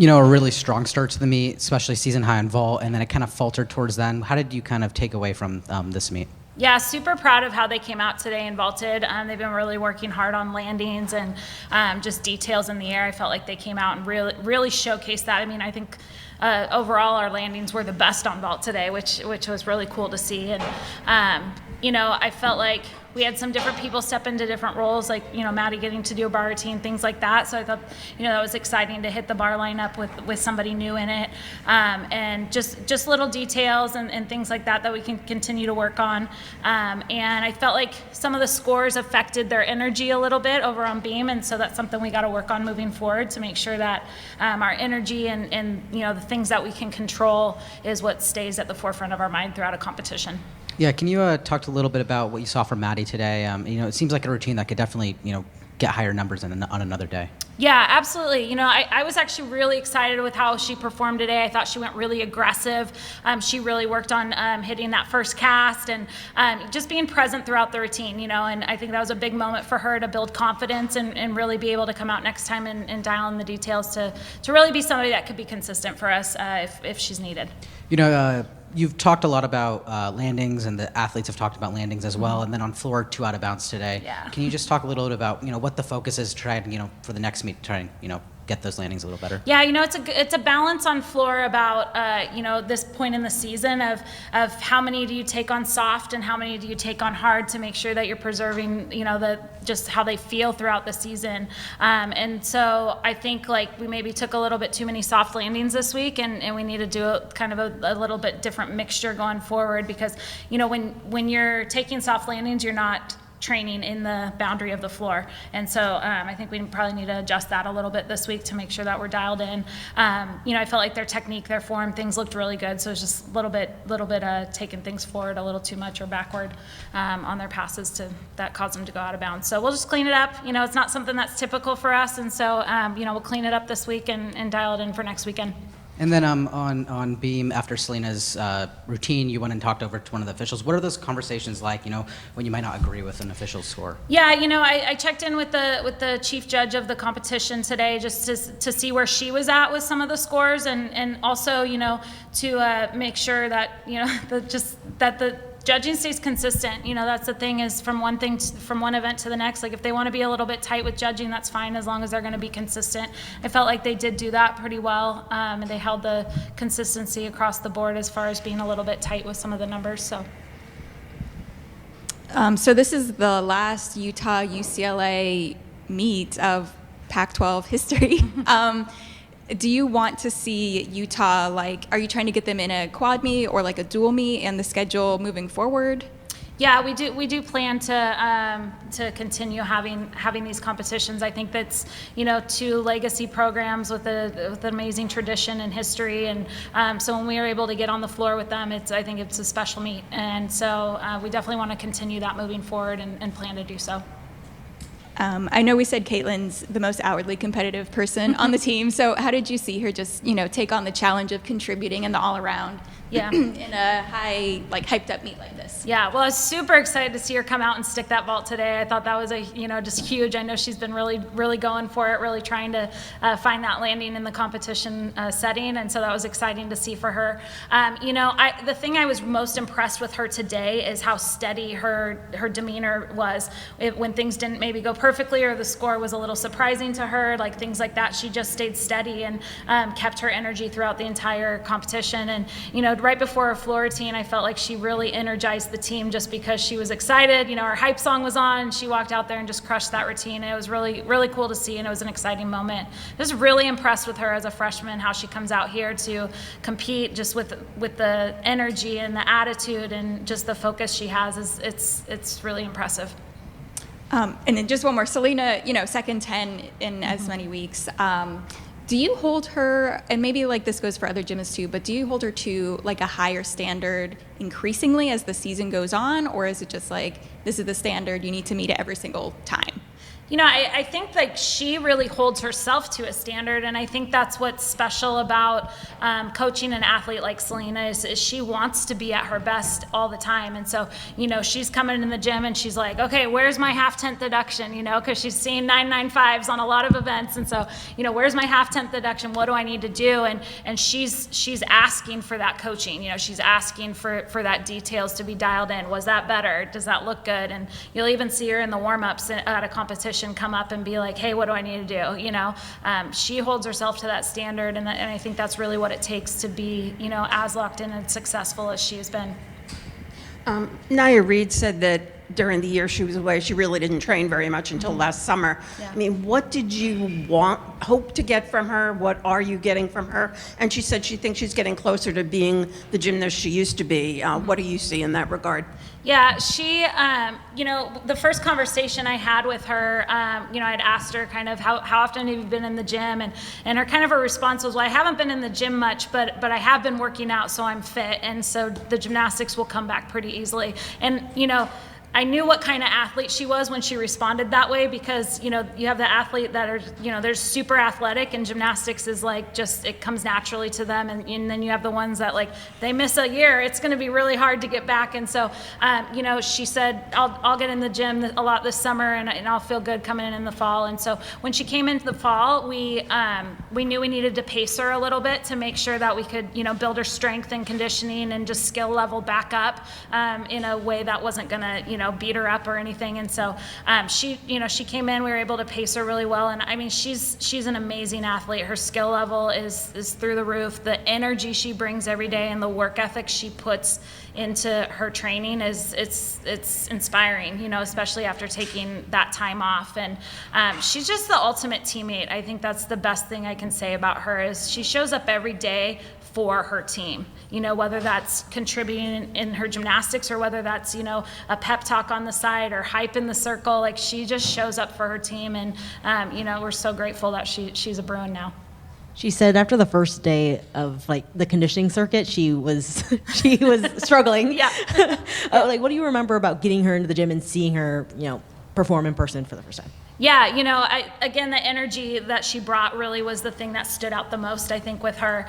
a really strong start to the meet, especially season high on vault, and then it kind of faltered towards then. How did you kind of take away from this meet? Yeah, super proud of how they came out today and vaulted. They've been really working hard on landings and just details in the air. I felt like they came out and really showcased that. I mean, I think overall our landings were the best on vault today, which was really cool to see. And I felt like we had some different people step into different roles, like, Maddie getting to do a bar routine, things like that. So I thought, that was exciting to hit the bar lineup with somebody new in it. And just little details and things like that we can continue to work on. And I felt like some of the scores affected their energy a little bit over on beam. And so that's something we got to work on moving forward to make sure that our energy and the things that we can control is what stays at the forefront of our mind throughout a competition. Yeah, can you talk a little bit about what you saw from Maddie today? It seems like a routine that could definitely, get higher numbers on another day. Yeah, absolutely. I was actually really excited with how she performed today. I thought she went really aggressive. She really worked on hitting that first cast and just being present throughout the routine, and I think that was a big moment for her to build confidence and really be able to come out next time and dial in the details to really be somebody that could be consistent for us if she's needed. You've talked a lot about landings, and the athletes have talked about landings as well, and then on floor 2 out of bounds today. Yeah. Can you just talk a little bit about what the focus is to try and for the next meet, try and get those landings a little better? Yeah, it's a balance on floor about this point in the season of how many do you take on soft and how many do you take on hard to make sure that you're preserving just how they feel throughout the season. And so I think we maybe took a little bit too many soft landings this week, and we need to do a little bit different mixture going forward, because when you're taking soft landings, you're not training in the boundary of the floor. And so I think we probably need to adjust that a little bit this week to make sure that we're dialed in. I felt like their technique, their form, things looked really good. So it's just a little bit taking things forward a little too much or backward on their passes that caused them to go out of bounds. So we'll just clean it up. It's not something that's typical for us. And so, we'll clean it up this week and dial it in for next weekend. And then on beam, after Selena's routine, you went and talked over to one of the officials. What are those conversations like, when you might not agree with an official's score? Yeah, I checked in with the chief judge of the competition today just to see where she was at with some of the scores, and also, to make sure that, that the judging stays consistent. That's the thing, is from one event to the next. Like, if they want to be a little bit tight with judging, that's fine, as long as they're going to be consistent. I felt like they did do that pretty well, and they held the consistency across the board as far as being a little bit tight with some of the numbers. So this is the last Utah UCLA meet of Pac-12 history. Do you want to see Utah, are you trying to get them in a quad meet or a dual meet and the schedule moving forward? Yeah, we do plan to continue having these competitions. I think that's 2 legacy programs with an amazing tradition and history, and so when we are able to get on the floor with them, I think it's a special meet, and so we definitely want to continue that moving forward and plan to do so. I know we said Kaitlyn's the most outwardly competitive person on the team, so how did you see her just, take on the challenge of contributing in the all-around in a high, hyped up meet like this? Yeah, well, I was super excited to see her come out and stick that vault today. I thought that was just huge. I know she's been really going for it, really trying to find that landing in the competition setting, and so that was exciting to see for her. The thing I was most impressed with her today is how steady her demeanor was. When things didn't maybe go perfectly or the score was a little surprising to her, things like that, she just stayed steady and kept her energy throughout the entire competition. And right before her floor routine, I felt like she really energized the team just because she was excited. Her hype song was on, and she walked out there and just crushed that routine. It was really cool to see, and it was an exciting moment. I was really impressed with her as a freshman, how she comes out here to compete just with the energy and the attitude and just the focus she has. It's really impressive. And then just one more, Selena, second 10 in as many weeks. Do you hold her, and maybe this goes for other gymnasts too, but do you hold her to a higher standard increasingly as the season goes on, or is it just this is the standard, you need to meet it every single time? I think like she really holds herself to a standard, and I think that's what's special about coaching an athlete like Selena is she wants to be at her best all the time. And so, she's coming in the gym and she's like, okay, where's my half-tenth deduction, because she's seen 995s on a lot of events. And so, where's my half-tenth deduction? What do I need to do? And she's asking for that coaching. She's asking for that details to be dialed in. Was that better? Does that look good? And you'll even see her in the warm-ups at a competition come up and be like, hey, what do I need to do? She holds herself to that standard, and I think that's really what it takes to be, as locked in and successful as she's been. Nia Reed said that during the year she was away, she really didn't train very much until last summer. Yeah. I mean, what did you hope to get from her? What are you getting from her? And she said she thinks she's getting closer to being the gymnast she used to be. What do you see in that regard? Yeah, she, the first conversation I had with her, I'd asked her kind of how often have you been in the gym? And her response was, well, I haven't been in the gym much, but I have been working out, so I'm fit. And so the gymnastics will come back pretty easily. And, I knew what kind of athlete she was when she responded that way, because, you have the athlete that are, they're super athletic, and gymnastics is like just, it comes naturally to them. And then you have the ones that like, they miss a year, it's going to be really hard to get back. And so, she said, I'll get in the gym a lot this summer, and I'll feel good coming in the fall. And so when she came into the fall, we knew we needed to pace her a little bit to make sure that we could, build her strength and conditioning and just skill level back up in a way that wasn't going to, beat her up or anything. And so she came in, we were able to pace her really well. And I mean, she's an amazing athlete. Her skill level is through the roof. The energy she brings every day and the work ethic she puts into her training it's inspiring, especially after taking that time off. And she's just the ultimate teammate. I think that's the best thing I can say about her is she shows up every day for her team, whether that's contributing in her gymnastics or whether that's, a pep talk on the side or hype in the circle. Like, she just shows up for her team. And, we're so grateful that she's a Bruin now. She said after the first day of like the conditioning circuit, she was struggling. Yeah. Like, what do you remember about getting her into the gym and seeing her, perform in person for the first time? Yeah, again, the energy that she brought really was the thing that stood out the most, I think, with her.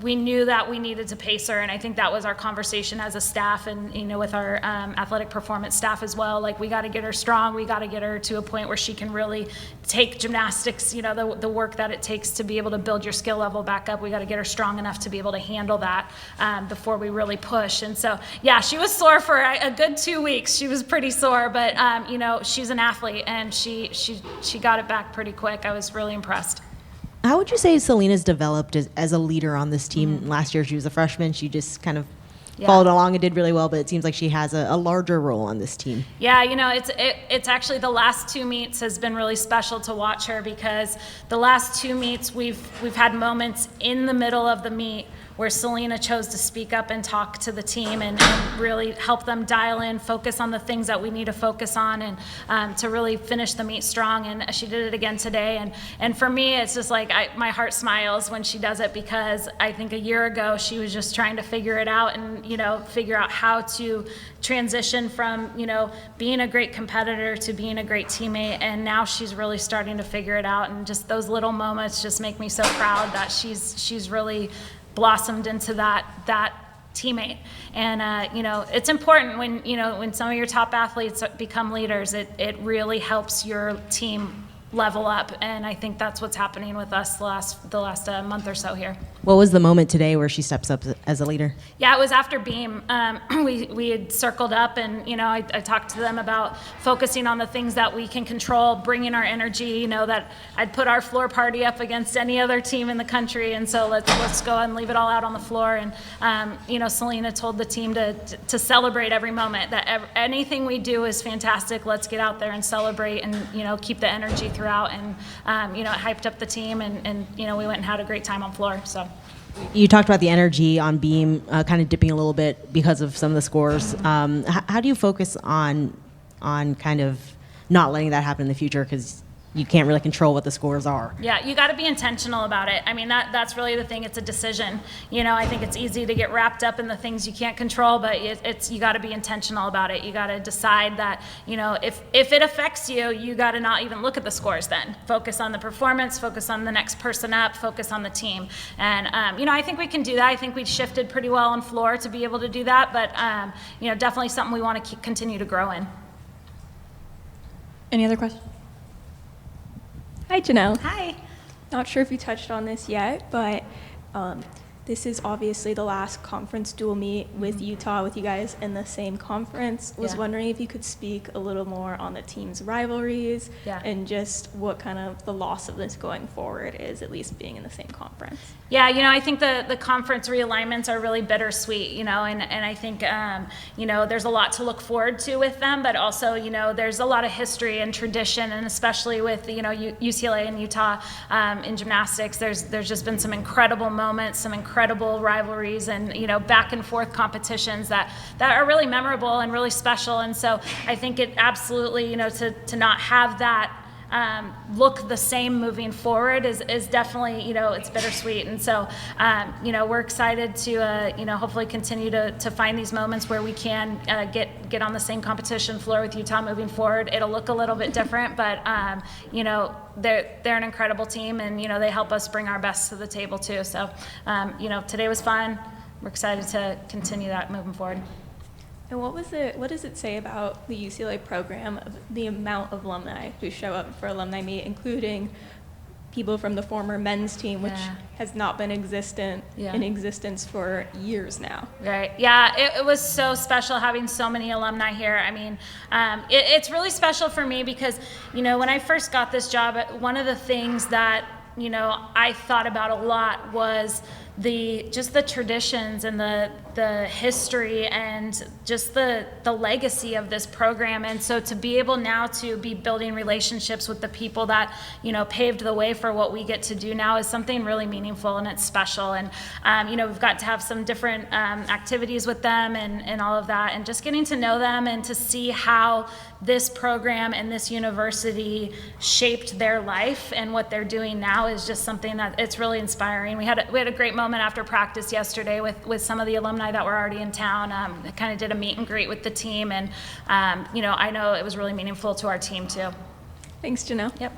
We knew that we needed to pace her, and I think that was our conversation as a staff and, with our athletic performance staff as well. Like, we got to get her strong. We got to get her to a point where she can really take gymnastics, the work that it takes to be able to build your skill level back up. We got to get her strong enough to be able to handle that before we really push. And so, yeah, she was sore for a good 2 weeks. She was pretty sore, but, she's an athlete, and she got it back pretty quick. I was really impressed. How would you say Selena's developed as a leader on this team? Mm-hmm. Last year she was a freshman. She just kind of followed along and did really well, but it seems like she has a larger role on this team. Yeah, it's actually the last 2 meets has been really special to watch her, because the last 2 meets we've had moments in the middle of the meet where Selena chose to speak up and talk to the team and really help them dial in, focus on the things that we need to focus on, and to really finish the meet strong. And she did it again today. And for me, it's just like my heart smiles when she does it, because I think a year ago she was just trying to figure it out and, figure out how to transition from, being a great competitor to being a great teammate. And now she's really starting to figure it out. And just those little moments just make me so proud that she's really blossomed into that teammate. And it's important when some of your top athletes become leaders, it really helps your team level up. And I think that's what's happening with us the last month or so here. What was the moment today where she steps up as a leader? Yeah, it was after beam. We had circled up, and I talked to them about focusing on the things that we can control, bringing our energy. That I'd put our floor party up against any other team in the country, and so let's go and leave it all out on the floor. And Selena told the team to celebrate every moment. That anything we do is fantastic. Let's get out there and celebrate, and keep the energy throughout. And it hyped up the team, and we went and had a great time on floor. So. You talked about the energy on beam kind of dipping a little bit because of some of the scores. How do you focus on kind of not letting that happen in the future? Because you can't really control what the scores are. Yeah, you got to be intentional about it. I mean, that's really the thing. It's a decision. You know, I think it's easy to get wrapped up in the things you can't control, but you got to be intentional about it. You got to decide that, you know, if it affects you, you got to not even look at the scores then. Focus on the performance, focus on the next person up, focus on the team. And, you know, I think we can do that. I think we shifted pretty well on floor to be able to do that, but, you know, definitely something we want to continue to grow in. Any other questions? Hi, Janelle. Hi. Not sure if you touched on this yet, but this is obviously the last conference dual meet with Utah, with you guys in the same conference. Was Yeah. wondering if you could speak a little more on the team's rivalries and just what kind of the loss of this going forward is, at least being in the same conference. Yeah, you know, I think the conference realignments are really bittersweet, you know, and I think, you know, there's a lot to look forward to with them, but also, you know, there's a lot of history and tradition, and especially with, you know, UCLA and Utah in gymnastics, there's just been some incredible moments, some incredible rivalries, and, you know, back and forth competitions that are really memorable and really special. And so I think it absolutely, you know, to not have that look the same moving forward is definitely, you know, it's bittersweet. And so, you know, we're excited to, you know, hopefully continue to find these moments where we can get on the same competition floor with Utah moving forward. It'll look a little bit different, but, you know, they're an incredible team, and, you know, they help us bring our best to the table too. So, you know, today was fun. We're excited to continue that moving forward. And what does it say about the UCLA program, of the amount of alumni who show up for alumni meet, including people from the former men's team, which has not been in existence for years now? Right. Yeah, it was so special having so many alumni here. I mean, it's really special for me because, you know, when I first got this job, one of the things that, you know, I thought about a lot was just the traditions and the history and just the legacy of this program. And so to be able now to be building relationships with the people that, you know, paved the way for what we get to do now is something really meaningful, and it's special. And, you know, we've got to have some different activities with them and all of that, and just getting to know them and to see how this program and this university shaped their life and what they're doing now is just something that it's really inspiring. We had a great moment after practice yesterday with some of the alumni that were already in town. Kind of did a meet and greet with the team, and you know, I know it was really meaningful to our team too. Thanks, Janelle. Yep.